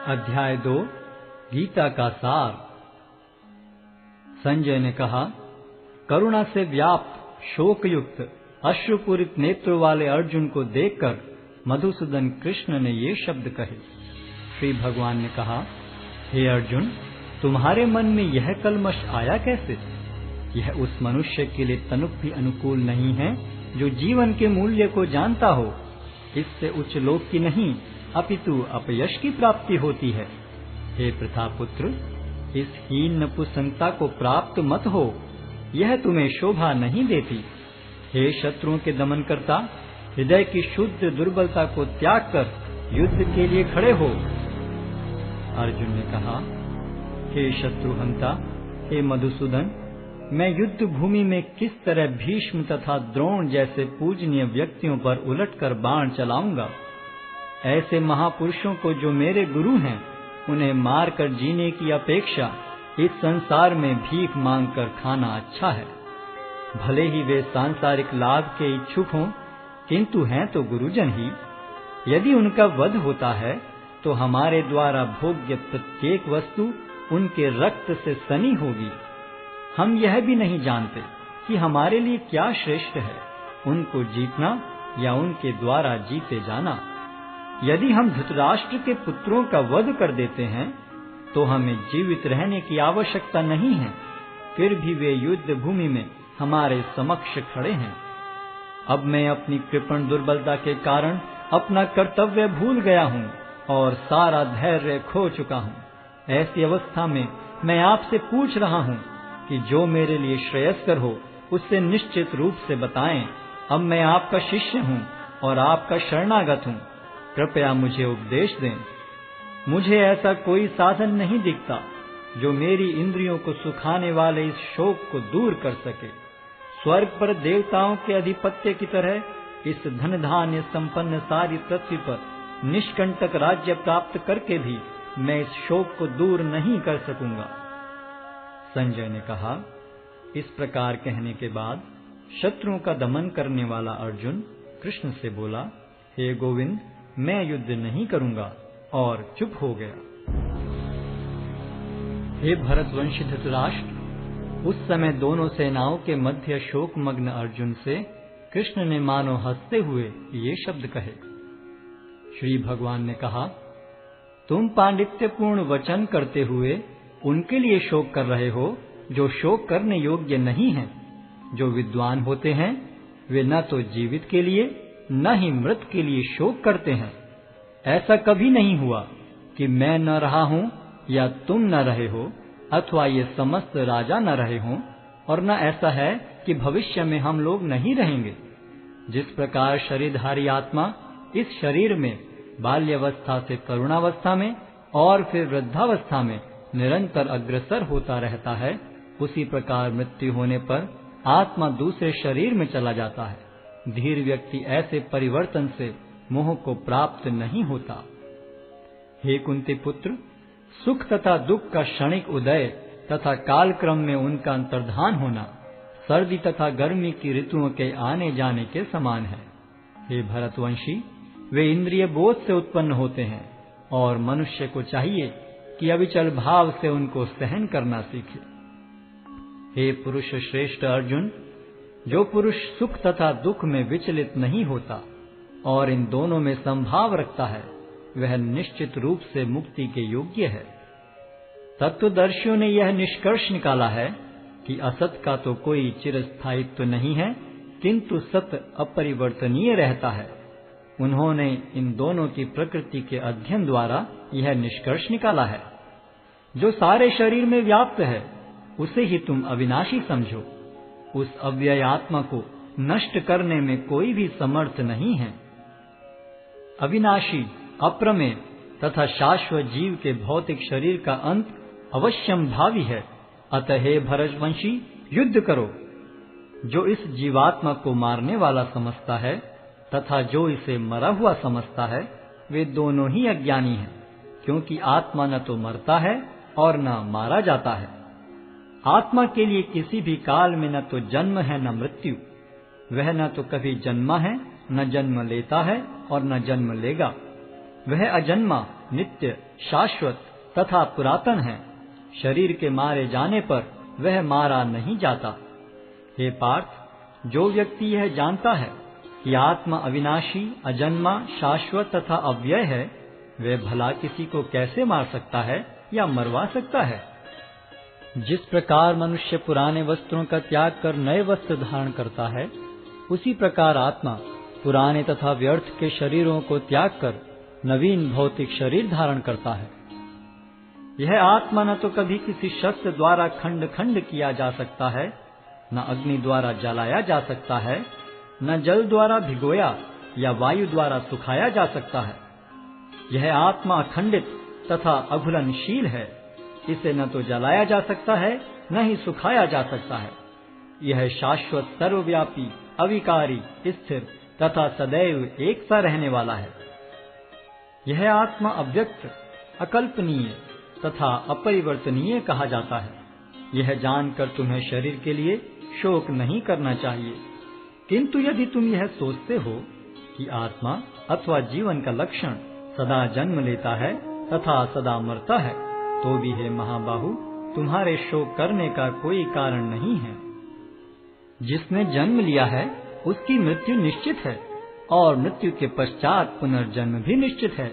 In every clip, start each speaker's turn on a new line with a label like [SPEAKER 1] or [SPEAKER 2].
[SPEAKER 1] अध्याय 2 गीता का सार। संजय ने कहा, करुणा से व्याप्त शोकयुक्त अश्रुपूरित नेत्रों वाले अर्जुन को देखकर मधुसूदन कृष्ण ने ये शब्द कहे। श्री भगवान ने कहा, हे अर्जुन, तुम्हारे मन में यह कलमश आया कैसे? यह उस मनुष्य के लिए तनिक भी अनुकूल नहीं है जो जीवन के मूल्य को जानता हो। इससे उच्च लोक की नहीं अपितु अपयश की प्राप्ति होती है। हे प्रतापुत्र, इस हीन नपुंसकता को प्राप्त मत हो, यह तुम्हें शोभा नहीं देती। हे शत्रुओं के दमन करता, हृदय की शुद्ध दुर्बलता को त्याग कर युद्ध के लिए खड़े हो। अर्जुन ने कहा, हे शत्रुहंता, हे मधुसूदन, मैं युद्ध भूमि में किस तरह भीष्म तथा द्रोण जैसे पूजनीय व्यक्तियों पर उलटकर बाण चलाऊंगा? ऐसे महापुरुषों को जो मेरे गुरु हैं, उन्हें मारकर जीने की अपेक्षा इस संसार में भीख मांगकर खाना अच्छा है। भले ही वे सांसारिक लाभ के इच्छुक हों, किंतु हैं तो गुरुजन ही। यदि उनका वध होता है तो हमारे द्वारा भोग्य प्रत्येक वस्तु उनके रक्त से सनी होगी। हम यह भी नहीं जानते कि हमारे लिए क्या श्रेष्ठ है, उनको जीतना या उनके द्वारा जीते जाना। यदि हम धृतराष्ट्र के पुत्रों का वध कर देते हैं तो हमें जीवित रहने की आवश्यकता नहीं है, फिर भी वे युद्ध भूमि में हमारे समक्ष खड़े हैं। अब मैं अपनी कृपण दुर्बलता के कारण अपना कर्तव्य भूल गया हूँ और सारा धैर्य खो चुका हूँ। ऐसी अवस्था में मैं आपसे पूछ रहा हूँ कि जो मेरे लिए श्रेयस्कर हो उससे निश्चित रूप से बताएं। अब मैं आपका शिष्य हूँ और आपका शरणागत हूँ, कृपया मुझे उपदेश दें। मुझे ऐसा कोई साधन नहीं दिखता जो मेरी इंद्रियों को सुखाने वाले इस शोक को दूर कर सके। स्वर्ग पर देवताओं के अधिपत्य की तरह इस धन धान्य संपन्न सारी पृथ्वी पर निष्कंटक राज्य प्राप्त करके भी मैं इस शोक को दूर नहीं कर सकूंगा। संजय ने कहा, इस प्रकार कहने के बाद शत्रुओं का दमन करने वाला अर्जुन कृष्ण से बोला, हे गोविंद, मैं युद्ध नहीं करूंगा, और चुप हो गया। हे भरतवंशी धृतराष्ट्र, उस समय दोनों सेनाओं के मध्य शोकमग्न अर्जुन से कृष्ण ने मानो हंसते हुए ये शब्द कहे। श्री भगवान ने कहा, तुम पांडित्यपूर्ण वचन करते हुए उनके लिए शोक कर रहे हो जो शोक करने योग्य नहीं हैं। जो विद्वान होते हैं वे न तो जीवित के लिए न ही मृत के लिए शोक करते हैं। ऐसा कभी नहीं हुआ कि मैं न रहा हूं या तुम न रहे हो, अथवा ये समस्त राजा न रहे हों, और न ऐसा है कि भविष्य में हम लोग नहीं रहेंगे। जिस प्रकार शरीरधारी आत्मा इस शरीर में बाल्यावस्था से तरुणावस्था में और फिर वृद्धावस्था में निरंतर अग्रसर होता रहता है, उसी प्रकार मृत्यु होने पर आत्मा दूसरे शरीर में चला जाता है। धीर व्यक्ति ऐसे परिवर्तन से मोह को प्राप्त नहीं होता। हे कुंती पुत्र, सुख तथा दुख का क्षणिक उदय तथा कालक्रम में उनका अंतर्धान होना सर्दी तथा गर्मी की ऋतुओं के आने जाने के समान है। हे भरतवंशी, वे इंद्रिय बोध से उत्पन्न होते हैं और मनुष्य को चाहिए कि अविचल भाव से उनको सहन करना सीखे। हे पुरुष श्रेष्ठ अर्जुन, जो पुरुष सुख तथा दुख में विचलित नहीं होता और इन दोनों में संभाव रखता है, वह निश्चित रूप से मुक्ति के योग्य है। तत्वदर्शियों ने यह निष्कर्ष निकाला है कि असत का तो कोई चिरस्थायित्व नहीं है, किंतु सत अपरिवर्तनीय रहता है। उन्होंने इन दोनों की प्रकृति के अध्ययन द्वारा यह निष्कर्ष निकाला है। जो सारे शरीर में व्याप्त है उसे ही तुम अविनाशी समझो। उस अव्यय आत्मा को नष्ट करने में कोई भी समर्थ नहीं है। अविनाशी, अप्रमेय तथा शाश्वत जीव के भौतिक शरीर का अंत अवश्यम भावी है। अतः हे भरतवंशी, युद्ध करो। जो इस जीवात्मा को मारने वाला समझता है तथा जो इसे मरा हुआ समझता है, वे दोनों ही अज्ञानी हैं, क्योंकि आत्मा न तो मरता है और न मारा जाता है। आत्मा के लिए किसी भी काल में न तो जन्म है न मृत्यु। वह न तो कभी जन्मा है, न जन्म लेता है और न जन्म लेगा। वह अजन्मा, नित्य, शाश्वत तथा पुरातन है। शरीर के मारे जाने पर वह मारा नहीं जाता। हे पार्थ, जो व्यक्ति यह जानता है कि आत्मा अविनाशी, अजन्मा, शाश्वत तथा अव्यय है, वह भला किसी को कैसे मार सकता है या मरवा सकता है? जिस प्रकार मनुष्य पुराने वस्त्रों का त्याग कर नए वस्त्र धारण करता है, उसी प्रकार आत्मा पुराने तथा व्यर्थ के शरीरों को त्याग कर नवीन भौतिक शरीर धारण करता है। यह आत्मा न तो कभी किसी शस्त्र द्वारा खंड खंड किया जा सकता है, न अग्नि द्वारा जलाया जा सकता है, न जल द्वारा भिगोया या वायु द्वारा सुखाया जा सकता है। यह आत्मा अखंडित तथा अघुलनशील है। इसे न तो जलाया जा सकता है, न ही सुखाया जा सकता है। यह शाश्वत, सर्वव्यापी, अविकारी, स्थिर तथा सदैव एक सा रहने वाला है। यह आत्मा अव्यक्त, अकल्पनीय तथा अपरिवर्तनीय कहा जाता है। यह जानकर तुम्हें शरीर के लिए शोक नहीं करना चाहिए। किंतु यदि तुम यह सोचते हो कि आत्मा अथवा जीवन का लक्षण सदा जन्म लेता है तथा सदा मरता है, तो भी हे महाबाहु, तुम्हारे शोक करने का कोई कारण नहीं है। जिसने जन्म लिया है उसकी मृत्यु निश्चित है, और मृत्यु के पश्चात पुनर्जन्म भी निश्चित है।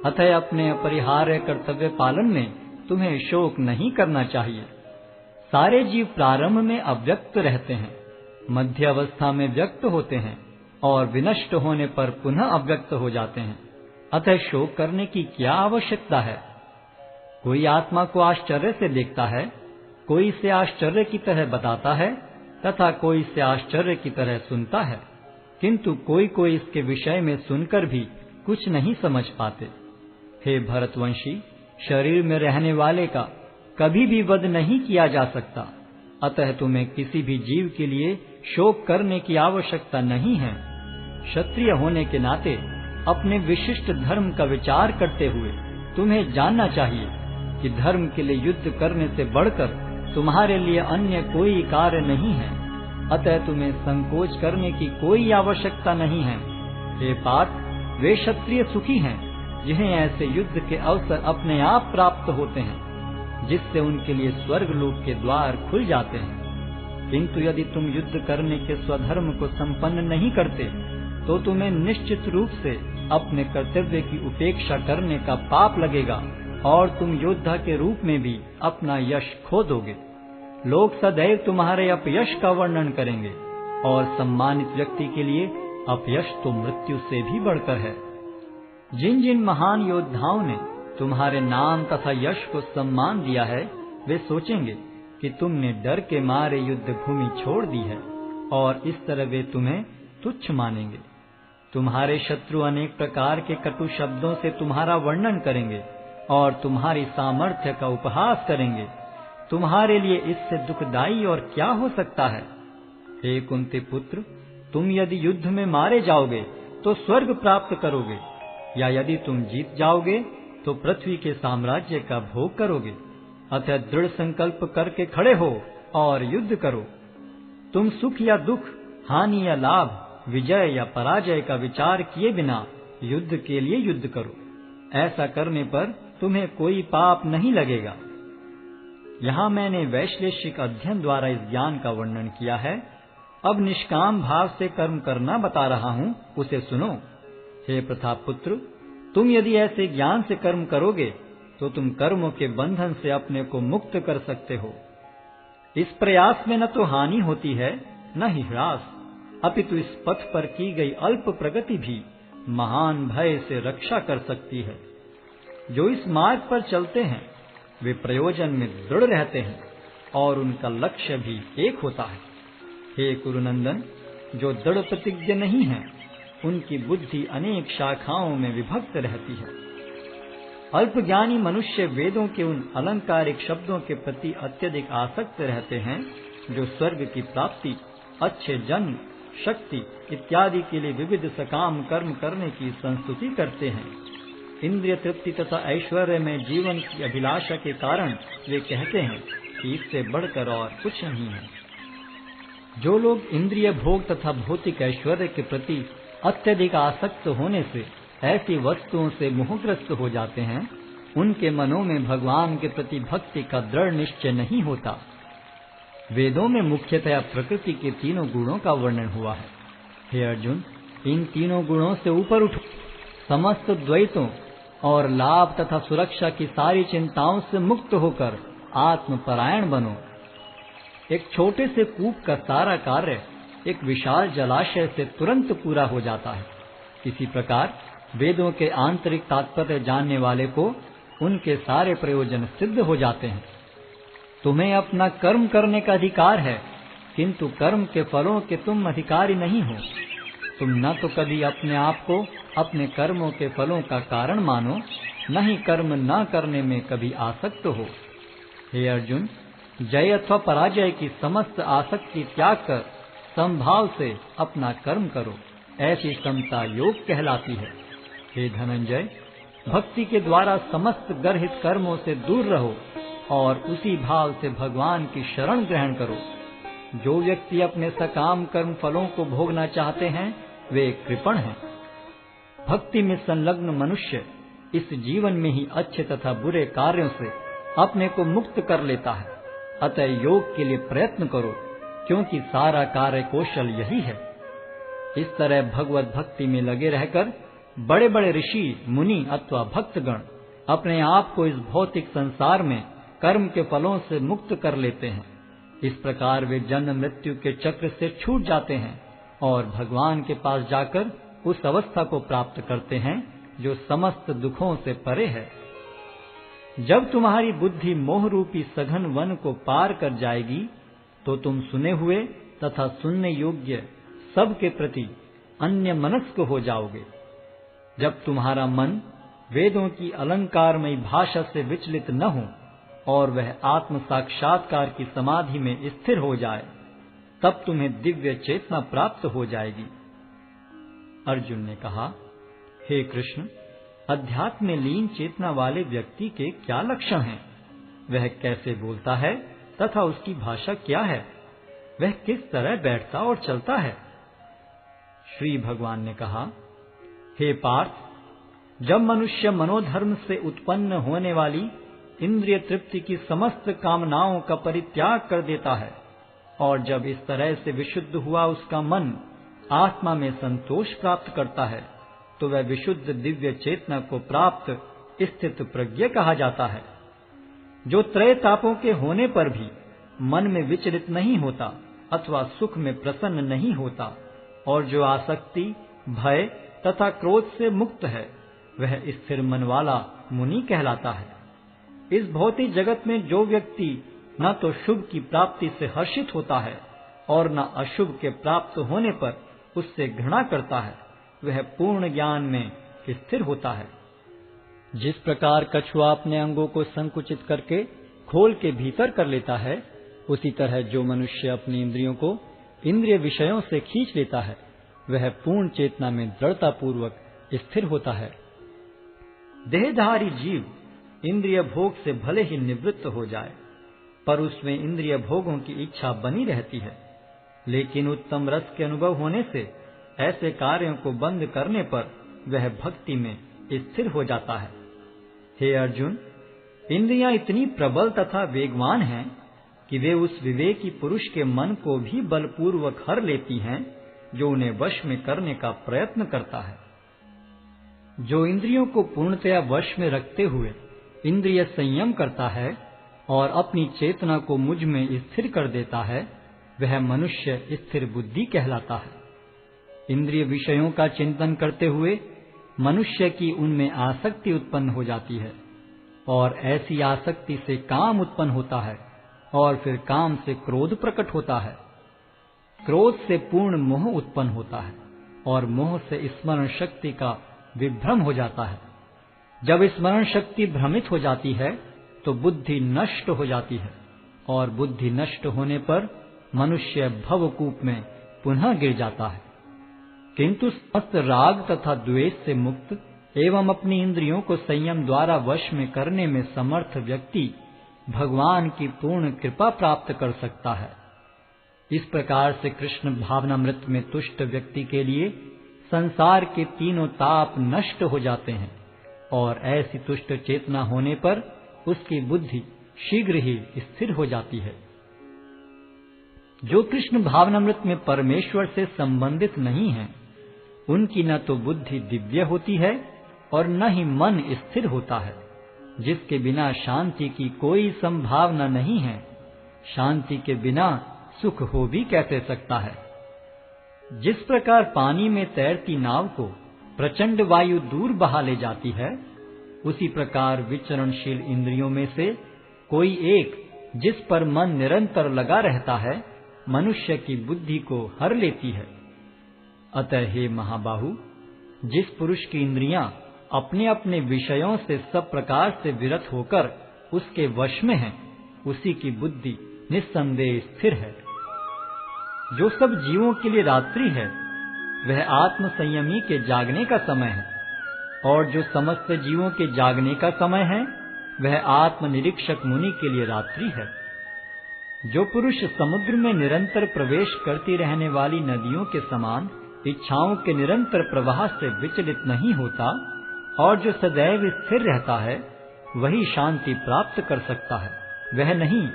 [SPEAKER 1] अतः अपने अपरिहार्य कर्तव्य पालन में तुम्हें शोक नहीं करना चाहिए। सारे जीव प्रारंभ में अव्यक्त रहते हैं, मध्य अवस्था में व्यक्त होते हैं और विनष्ट होने पर पुनः अव्यक्त हो जाते हैं। अतः शोक करने की क्या आवश्यकता है? कोई आत्मा को आश्चर्य से देखता है, कोई इसे आश्चर्य की तरह बताता है तथा कोई इसे आश्चर्य की तरह सुनता है, किंतु कोई कोई इसके विषय में सुनकर भी कुछ नहीं समझ पाते। हे भरतवंशी, शरीर में रहने वाले का कभी भी वध नहीं किया जा सकता। अतः तुम्हें किसी भी जीव के लिए शोक करने की आवश्यकता नहीं है। क्षत्रिय होने के नाते अपने विशिष्ट धर्म का विचार करते हुए तुम्हें जानना चाहिए कि धर्म के लिए युद्ध करने से बढ़कर तुम्हारे लिए अन्य कोई कार्य नहीं है। अतः तुम्हें संकोच करने की कोई आवश्यकता नहीं है। हे पार्थ, वे क्षत्रिय सुखी हैं जिन्हें ऐसे युद्ध के अवसर अपने आप प्राप्त होते हैं, जिससे उनके लिए स्वर्ग लोक के द्वार खुल जाते हैं। किंतु यदि तुम युद्ध करने के स्वधर्म को संपन्न नहीं करते, तो तुम्हें निश्चित रूप से अपने कर्तव्य की उपेक्षा करने का पाप लगेगा और तुम योद्धा के रूप में भी अपना यश खो दोगे। लोग सदैव तुम्हारे अपयश का वर्णन करेंगे, और सम्मानित व्यक्ति के लिए अपयश तो मृत्यु से भी बढ़कर है। जिन जिन महान योद्धाओं ने तुम्हारे नाम तथा यश को सम्मान दिया है, वे सोचेंगे कि तुमने डर के मारे युद्ध भूमि छोड़ दी है, और इस तरह वे तुम्हें तुच्छ मानेंगे। तुम्हारे शत्रु अनेक प्रकार के कटु शब्दों से तुम्हारा वर्णन करेंगे और तुम्हारी सामर्थ्य का उपहास करेंगे। तुम्हारे लिए इससे दुखदाई और क्या हो सकता है? हे कुंती पुत्र, तुम यदि युद्ध में मारे जाओगे तो स्वर्ग प्राप्त करोगे, या यदि तुम जीत जाओगे तो पृथ्वी के साम्राज्य का भोग करोगे। अतः दृढ़ संकल्प करके खड़े हो और युद्ध करो। तुम सुख या दुख, हानि या लाभ, विजय या पराजय का विचार किए बिना युद्ध के लिए युद्ध करो। ऐसा करने पर तुम्हें कोई पाप नहीं लगेगा। यहाँ मैंने वैश्लेषिक अध्ययन द्वारा इस ज्ञान का वर्णन किया है। अब निष्काम भाव से कर्म करना बता रहा हूँ, उसे सुनो। हे प्रतापपुत्र, तुम यदि ऐसे ज्ञान से कर्म करोगे तो तुम कर्मों के बंधन से अपने को मुक्त कर सकते हो। इस प्रयास में न तो हानि होती है न ही ह्रास, अपितु इस पथ पर की गई अल्प प्रगति भी महान भय से रक्षा कर सकती है। जो इस मार्ग पर चलते हैं वे प्रयोजन में दृढ़ रहते हैं और उनका लक्ष्य भी एक होता है। हे कुरुनंदन, जो दृढ़ प्रतिज्ञ नहीं है उनकी बुद्धि अनेक शाखाओं में विभक्त रहती है। अल्पज्ञानी मनुष्य वेदों के उन अलंकारिक शब्दों के प्रति अत्यधिक आसक्त रहते हैं जो स्वर्ग की प्राप्ति, अच्छे जन्म, शक्ति इत्यादि के लिए विविध सकाम कर्म करने की संस्तुति करते हैं। इंद्रिय तृप्ति तथा ऐश्वर्य में जीवन की अभिलाषा के कारण वे कहते हैं कि इससे बढ़कर और कुछ नहीं है। जो लोग इंद्रिय भोग तथा भौतिक ऐश्वर्य के प्रति अत्यधिक आसक्त होने से ऐसी वस्तुओं से मोहग्रस्त हो जाते हैं, उनके मनों में भगवान के प्रति भक्ति का दृढ़ निश्चय नहीं होता। वेदों में मुख्यतया प्रकृति के तीनों गुणों का वर्णन हुआ है। हे अर्जुन, इन तीनों गुणों से ऊपर उठो, समस्त द्वैतों और लाभ तथा सुरक्षा की सारी चिंताओं से मुक्त होकर आत्मपरायण बनो। एक छोटे से कूप का सारा कार्य एक विशाल जलाशय से तुरंत पूरा हो जाता है। इसी प्रकार वेदों के आंतरिक तात्पर्य जानने वाले को उनके सारे प्रयोजन सिद्ध हो जाते हैं। तुम्हें अपना कर्म करने का अधिकार है, किंतु कर्म के फलों के तुम अधिकारी नहीं हो। तुम न तो कभी अपने आप को अपने कर्मों के फलों का कारण मानो, न ही कर्म न करने में कभी आसक्त हो। हे अर्जुन, जय अथवा पराजय की समस्त आसक्ति त्याग कर समभाव से अपना कर्म करो। ऐसी समता योग कहलाती है। हे धनंजय, भक्ति के द्वारा समस्त गर्हित कर्मों से दूर रहो और उसी भाव से भगवान की शरण ग्रहण करो। जो व्यक्ति अपने सकाम कर्म फलों को भोगना चाहते हैं, वे कृपण हैं। भक्ति में संलग्न मनुष्य इस जीवन में ही अच्छे तथा बुरे कार्यों से अपने को मुक्त कर लेता है। अतः योग के लिए प्रयत्न करो, क्योंकि सारा कार्य कौशल यही है। इस तरह भगवत भक्ति में लगे रहकर बड़े बड़े ऋषि, मुनि अथवा भक्तगण अपने आप को इस भौतिक संसार में कर्म के फलों से मुक्त कर लेते हैं। इस प्रकार वे जन्म मृत्यु के चक्र से छूट जाते हैं और भगवान के पास जाकर उस अवस्था को प्राप्त करते हैं जो समस्त दुखों से परे है। जब तुम्हारी बुद्धि मोह रूपी सघन वन को पार कर जाएगी, तो तुम सुने हुए तथा सुनने योग्य सब के प्रति अन्य मनस्क हो जाओगे। जब तुम्हारा मन वेदों की अलंकारमयी भाषा से विचलित न हो और वह आत्म साक्षात्कार की समाधि में स्थिर हो जाए, तब तुम्हें दिव्य चेतना प्राप्त हो जाएगी। अर्जुन ने कहा, हे कृष्ण, अध्यात्म में लीन चेतना वाले व्यक्ति के क्या लक्षण हैं? वह कैसे बोलता है तथा उसकी भाषा क्या है? वह किस तरह बैठता और चलता है? श्री भगवान ने कहा, हे पार्थ, जब मनुष्य मनोधर्म से उत्पन्न होने वाली इंद्रिय तृप्ति की समस्त कामनाओं का परित्याग कर देता है और जब इस तरह से विशुद्ध हुआ उसका मन आत्मा में संतोष प्राप्त करता है, तो वह विशुद्ध दिव्य चेतना को प्राप्त स्थित प्रज्ञ कहा जाता है, जो त्रय तापों के होने पर भी मन में विचलित नहीं होता अथवा सुख में प्रसन्न नहीं होता और जो आसक्ति, भय तथा क्रोध से मुक्त है, वह स्थिर मन वाला मुनि कहलाता है। इस भौतिक जगत में जो व्यक्ति न तो शुभ की प्राप्ति से हर्षित होता है और न अशुभ के प्राप्त होने पर उससे घृणा करता है, वह पूर्ण ज्ञान में स्थिर होता है। जिस प्रकार कछुआ अपने अंगों को संकुचित करके खोल के भीतर कर लेता है, उसी तरह जो मनुष्य अपनी इंद्रियों को इंद्रिय विषयों से खींच लेता है, वह पूर्ण चेतना में दृढ़ता पूर्वक स्थिर होता है। देहधारी जीव इंद्रिय भोग से भले ही निवृत्त हो जाए, पर उसमें इंद्रिय भोगों की इच्छा बनी रहती है। लेकिन उत्तम रस के अनुभव होने से ऐसे कार्यों को बंद करने पर वह भक्ति में स्थिर हो जाता है। हे अर्जुन, इंद्रियां इतनी प्रबल तथा वेगवान हैं कि वे उस विवेकी पुरुष के मन को भी बलपूर्वक हर लेती हैं, जो उन्हें वश में करने का प्रयत्न करता है। जो इंद्रियों को पूर्णतया वश में रखते हुए इंद्रिय संयम करता है और अपनी चेतना को मुझ में स्थिर कर देता है, वह मनुष्य स्थिर बुद्धि कहलाता है। इंद्रिय विषयों का चिंतन करते हुए मनुष्य की उनमें आसक्ति उत्पन्न हो जाती है और ऐसी आसक्ति से काम उत्पन्न होता है और फिर काम से क्रोध प्रकट होता है। क्रोध से पूर्ण मोह उत्पन्न होता है और मोह से स्मरण शक्ति का विभ्रम हो जाता है। जब स्मरण शक्ति भ्रमित हो जाती है तो बुद्धि नष्ट हो जाती है और बुद्धि नष्ट होने पर मनुष्य भवकूप में पुनः गिर जाता है। किंतु समस्त राग तथा द्वेष से मुक्त एवं अपनी इंद्रियों को संयम द्वारा वश में करने में समर्थ व्यक्ति भगवान की पूर्ण कृपा प्राप्त कर सकता है। इस प्रकार से कृष्ण भावनामृत में तुष्ट व्यक्ति के लिए संसार के तीनों ताप नष्ट हो जाते हैं और ऐसी तुष्ट चेतना होने पर उसकी बुद्धि शीघ्र ही स्थिर हो जाती है। जो कृष्ण भावनामृत में परमेश्वर से संबंधित नहीं है, उनकी न तो बुद्धि दिव्य होती है और न ही मन स्थिर होता है। जिसके बिना शांति की कोई संभावना नहीं है, शांति के बिना सुख हो भी कैसे सकता है। जिस प्रकार पानी में तैरती नाव को प्रचंड वायु दूर बहा ले जाती है, उसी प्रकार विचरणशील इंद्रियों में से कोई एक जिस पर मन निरंतर लगा रहता है, मनुष्य की बुद्धि को हर लेती है। अतः हे महाबाहु, जिस पुरुष की इंद्रियां अपने अपने विषयों से सब प्रकार से विरत होकर उसके वश में हैं, उसी की बुद्धि निस्संदेह स्थिर है। जो सब जीवों के लिए रात्रि है, वह आत्म संयमी के जागने का समय है, और जो समस्त जीवों के जागने का समय है, वह आत्म निरीक्षक मुनि के लिए रात्रि है। जो पुरुष समुद्र में निरंतर प्रवेश करती रहने वाली नदियों के समान इच्छाओं के निरंतर प्रवाह से विचलित नहीं होता और जो सदैव स्थिर रहता है, वही शांति प्राप्त कर सकता है, वह नहीं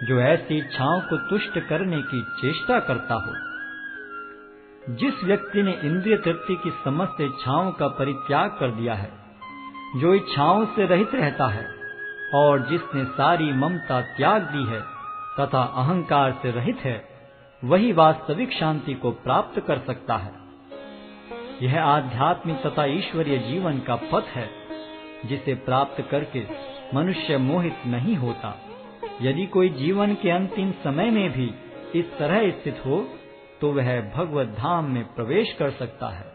[SPEAKER 1] जो ऐसी इच्छाओं को तुष्ट करने की चेष्टा करता हो। जिस व्यक्ति ने इंद्रिय तृप्ति की समस्त इच्छाओं का परित्याग कर दिया है, जो इच्छाओं से रहित रहता है और जिसने सारी ममता त्याग दी है तथा अहंकार से रहित है, वही वास्तविक शांति को प्राप्त कर सकता है। यह आध्यात्मिक तथा ईश्वरीय जीवन का पथ है, जिसे प्राप्त करके मनुष्य मोहित नहीं होता। यदि कोई जीवन के अंतिम समय में भी इस तरह स्थित हो, तो वह भगवत धाम में प्रवेश कर सकता है।